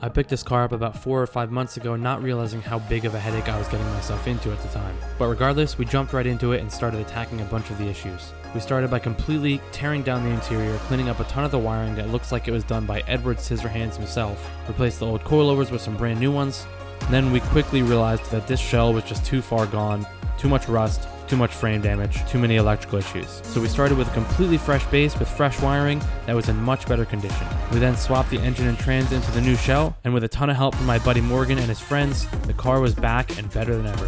I picked this car up about 4 or 5 months ago, not realizing how big of a headache I was getting myself into at the time. But regardless, we jumped right into it and started attacking a bunch of the issues. We started by completely tearing down the interior, cleaning up a ton of the wiring that looks like it was done by Edward Scissorhands himself, replaced the old coilovers with some brand new ones. And then we quickly realized that this shell was just too far gone, too much rust, too much frame damage, too many electrical issues. So we started with a completely fresh base with fresh wiring that was in much better condition. We then swapped the engine and trans into the new shell, and with a ton of help from my buddy Morgan and his friends, the car was back and better than ever.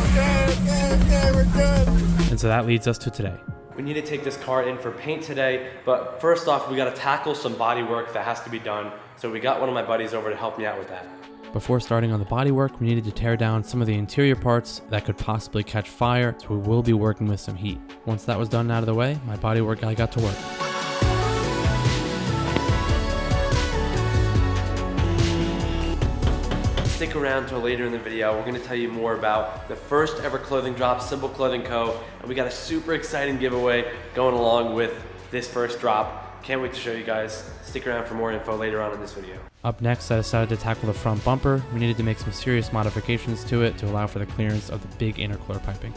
Okay, we're good. And so that leads us to today. We need to take this car in for paint today, but first off, we gotta tackle some body work that has to be done. So we got one of my buddies over to help me out with that. Before starting on the bodywork, we needed to tear down some of the interior parts that could possibly catch fire, so we will be working with some heat. Once that was done out of the way, my bodywork guy got to work. Stick around till later in the video. We're going to tell you more about the first ever clothing drop, Symbol Clothing Co. And we got a super exciting giveaway going along with this first drop. Can't wait to show you guys. Stick around for more info later on in this video. Up next, I decided to tackle the front bumper. We needed to make some serious modifications to it to allow for the clearance of the big intercooler piping.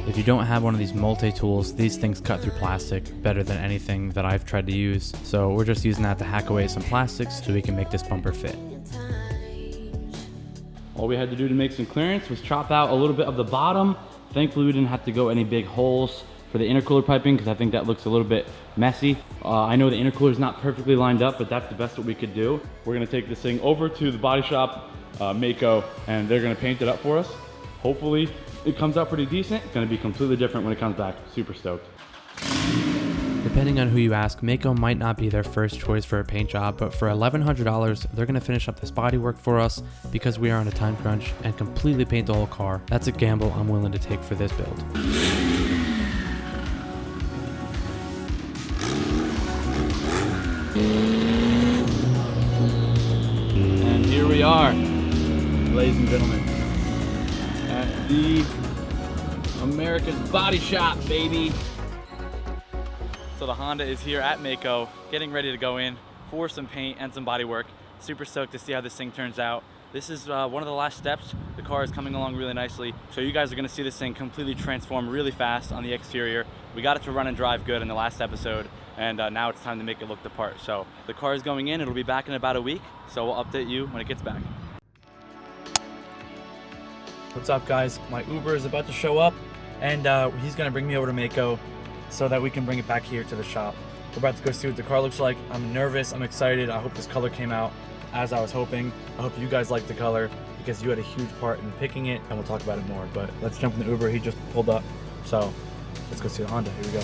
If you don't have one of these multi-tools, these things cut through plastic better than anything that I've tried to use. So we're just using that to hack away some plastics so we can make this bumper fit. All we had to do to make some clearance was chop out a little bit of the bottom. Thankfully, we didn't have to go any big holes for the intercooler piping because I think that looks a little bit messy. I know the intercooler is not perfectly lined up, but that's the best that we could do. We're gonna take this thing over to the body shop, Mako, and they're gonna paint it up for us. Hopefully it comes out pretty decent. It's gonna be completely different when it comes back. Super stoked. Depending on who you ask, Mako might not be their first choice for a paint job, but for $1,100, they're gonna finish up this bodywork for us because we are on a time crunch and completely paint the whole car. That's a gamble I'm willing to take for this build. And here we are, ladies and gentlemen, at the America's Body Shop, baby. So the Honda is here at Mako, getting ready to go in for some paint and some body work. Super stoked to see how this thing turns out. This is one of the last steps. The car is coming along really nicely. So you guys are gonna see this thing completely transform really fast on the exterior. We got it to run and drive good in the last episode, and now it's time to make it look the part. So the car is going in, it'll be back in about a week, so we'll update you when it gets back. What's up, guys? My Uber is about to show up, and he's gonna bring me over to Mako so that we can bring it back here to the shop. We're about to go see what the car looks like. I'm nervous, I'm excited. I hope this color came out as I was hoping. I hope you guys like the color because you had a huge part in picking it, and we'll talk about it more. But let's jump in the Uber. He just pulled up, so let's go see the Honda. Here we go.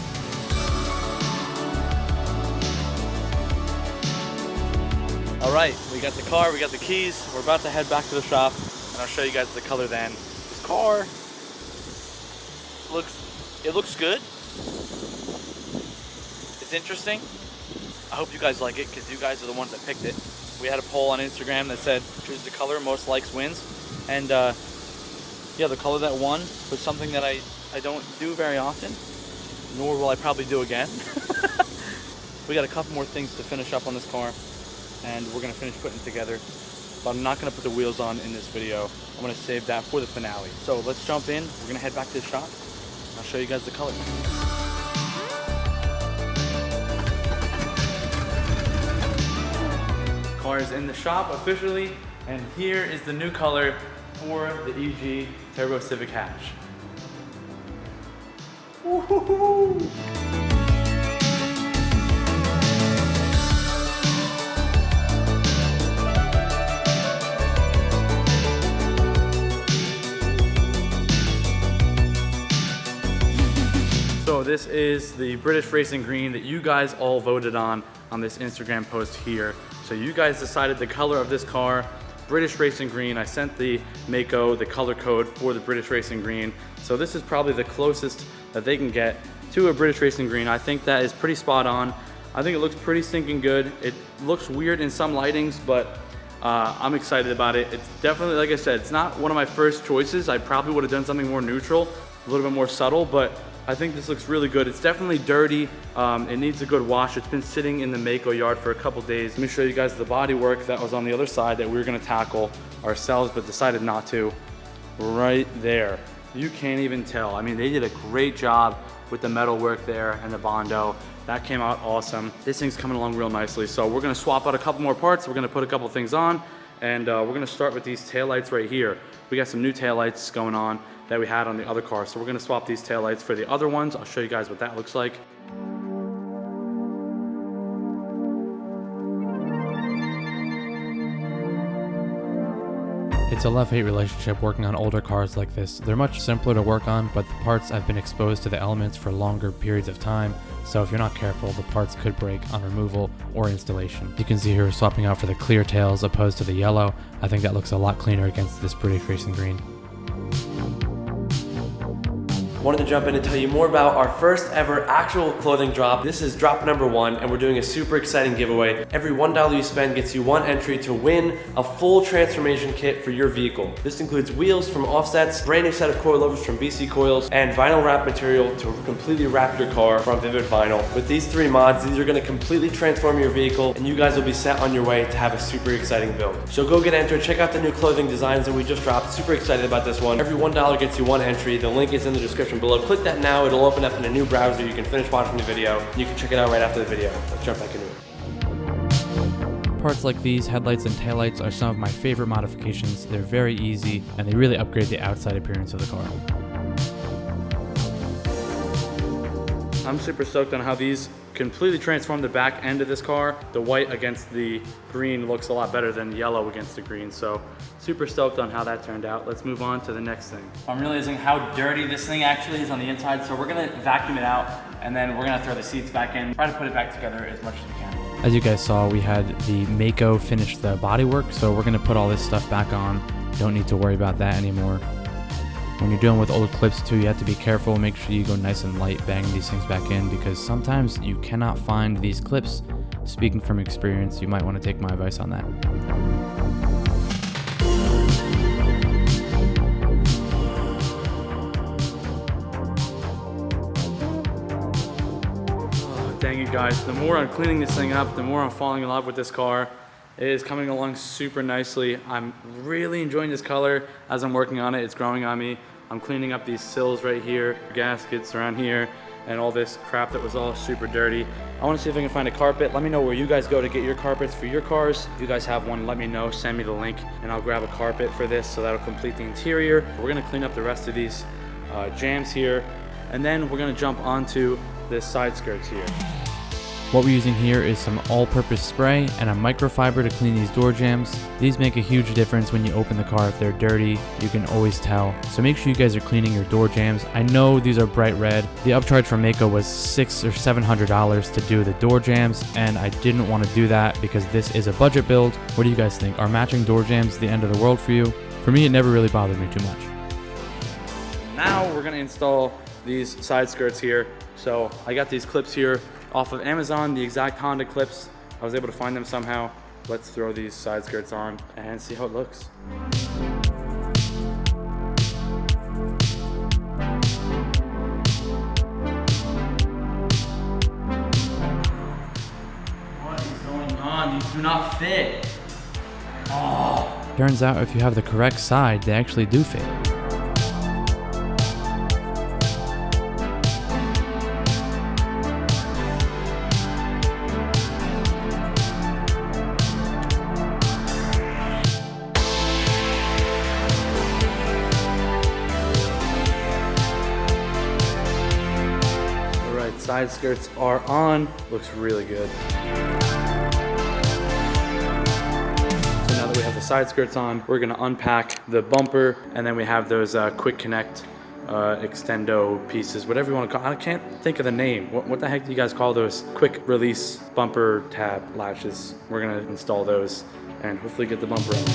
All right, we got the car, we got the keys. We're about to head back to the shop, and I'll show you guys the color then. This car looks good. It's interesting. I hope you guys like it because you guys are the ones that picked it. We had a poll on Instagram that said, choose the color most likes wins. And yeah, the color that won was something that I don't do very often, nor will I probably do again. We got a couple more things to finish up on this car, and we're gonna finish putting it together. But I'm not gonna put the wheels on in this video. I'm gonna save that for the finale. So let's jump in. We're gonna head back to the shop. I'll show you guys the color. Car is in the shop officially, and here is the new color for the EG Turbo Civic hatch. Woo-hoo-hoo! So this is the British Racing Green that you guys all voted on this Instagram post here. So you guys decided the color of this car, British Racing Green. I sent the Mako the color code for the British Racing Green. So this is probably the closest that they can get to a British Racing Green. I think that is pretty spot on. I think it looks pretty stinking good. It looks weird in some lightings, but I'm excited about it. It's definitely, like I said, it's not one of my first choices. I probably would have done something more neutral, a little bit more subtle, but I think this looks really good. It's definitely dirty. It needs a good wash. It's been sitting in the Mako yard for a couple days. Let me show you guys the body work that was on the other side that we were gonna tackle ourselves, but decided not to. Right there. You can't even tell. I mean, they did a great job with the metal work there and the Bondo. That came out awesome. This thing's coming along real nicely. So we're gonna swap out a couple more parts. We're gonna put a couple things on, and we're gonna start with these taillights right here. We got some new taillights going on that we had on the other car. So we're gonna swap these taillights for the other ones. I'll show you guys what that looks like. It's a love-hate relationship working on older cars like this. They're much simpler to work on, but the parts have been exposed to the elements for longer periods of time, so if you're not careful, the parts could break on removal or installation. You can see here we're swapping out for the clear tails opposed to the yellow. I think that looks a lot cleaner against this British racing green. Wanted to jump in and tell you more about our first ever actual clothing drop. This is drop number 1, and we're doing a super exciting giveaway. Every $1 you spend gets you 1 entry to win a full transformation kit for your vehicle. This includes wheels from Offsets, brand new set of coilovers from BC Coils, and vinyl wrap material to completely wrap your car from Vivid Vinyl. With these 3 mods, these are gonna completely transform your vehicle, and you guys will be set on your way to have a super exciting build. So go get entered, check out the new clothing designs that we just dropped. Super excited about this one. Every $1 gets you 1 entry. The link is in the description below. Click that now. It'll open up in a new browser. You can finish watching the video. You can check it out right after the video. Let's jump back into it. Parts like these, headlights and taillights, are some of my favorite modifications. They're very easy, and they really upgrade the outside appearance of the car. I'm super stoked on how these completely transform the back end of this car. The white against the green looks a lot better than yellow against the green. So super stoked on how that turned out. Let's move on to the next thing. I'm realizing how dirty this thing actually is on the inside. So we're gonna vacuum it out, and then we're gonna throw the seats back in, try to put it back together as much as we can. As you guys saw, we had the Mako finish the bodywork, so we're gonna put all this stuff back on. Don't need to worry about that anymore. When you're dealing with old clips too, you have to be careful. Make sure you go nice and light banging these things back in, because sometimes you cannot find these clips. Speaking from experience, you might want to take my advice on that. Oh, dang it guys, the more I'm cleaning this thing up, the more I'm falling in love with this car. It is coming along super nicely. I'm really enjoying this color as I'm working on it. It's growing on me. I'm cleaning up these sills right here, gaskets around here, and all this crap that was all super dirty. I want to see if I can find a carpet. Let me know where you guys go to get your carpets for your cars. If you guys have one, let me know, send me the link, and I'll grab a carpet for this so that'll complete the interior. We're gonna clean up the rest of these jams here, and then we're gonna jump onto the side skirts here. What we're using here is some all-purpose spray and a microfiber to clean these door jambs. These make a huge difference when you open the car. If they're dirty, you can always tell. So make sure you guys are cleaning your door jambs. I know these are bright red. The upcharge from Mako was $600 or $700 to do the door jambs, and I didn't want to do that because this is a budget build. What do you guys think? Are matching door jambs the end of the world for you? For me, it never really bothered me too much. Now we're gonna install these side skirts here. So I got these clips here off of Amazon, the exact Honda clips. I was able to find them somehow. Let's throw these side skirts on and see how it looks. What is going on? These do not fit. Oh. Turns out if you have the correct side, they actually do fit. Side skirts are on. Looks really good. So now that we have the side skirts on, we're gonna unpack the bumper, and then we have those quick connect extendo pieces, whatever you want to call it. I can't think of the name. What the heck do you guys call those quick release bumper tab latches? We're gonna install those and hopefully get the bumper up.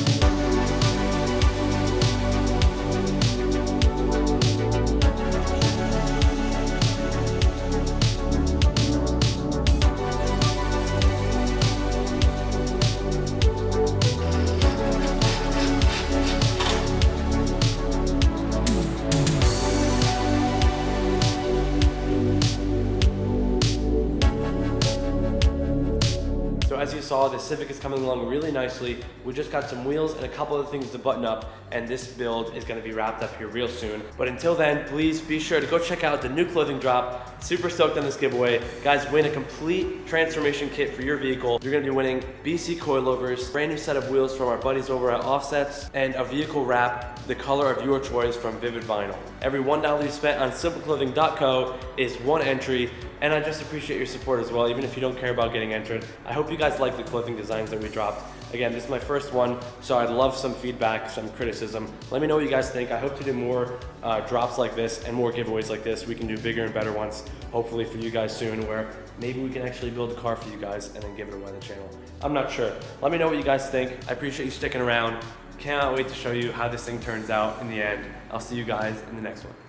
So as you saw, the Civic is coming along really nicely. We just got some wheels and a couple of things to button up, and this build is gonna be wrapped up here real soon. But until then, please be sure to go check out the new clothing drop. Super stoked on this giveaway. Guys, win a complete transformation kit for your vehicle. You're gonna be winning BC coilovers, brand new set of wheels from our buddies over at Offsets, and a vehicle wrap, the color of your choice from Vivid Vinyl. Every $1 you spent on simpleclothing.co is one entry, and I just appreciate your support as well, even if you don't care about getting entered. I hope you guys like the clothing designs that we dropped. Again, this is my first one, so I'd love some feedback, some criticism. Let me know what you guys think. I hope to do more drops like this and more giveaways like this. We can do bigger and better ones, hopefully for you guys soon, where maybe we can actually build a car for you guys and then give it away on the channel. I'm not sure. Let me know what you guys think. I appreciate you sticking around. Cannot wait to show you how this thing turns out in the end. I'll see you guys in the next one.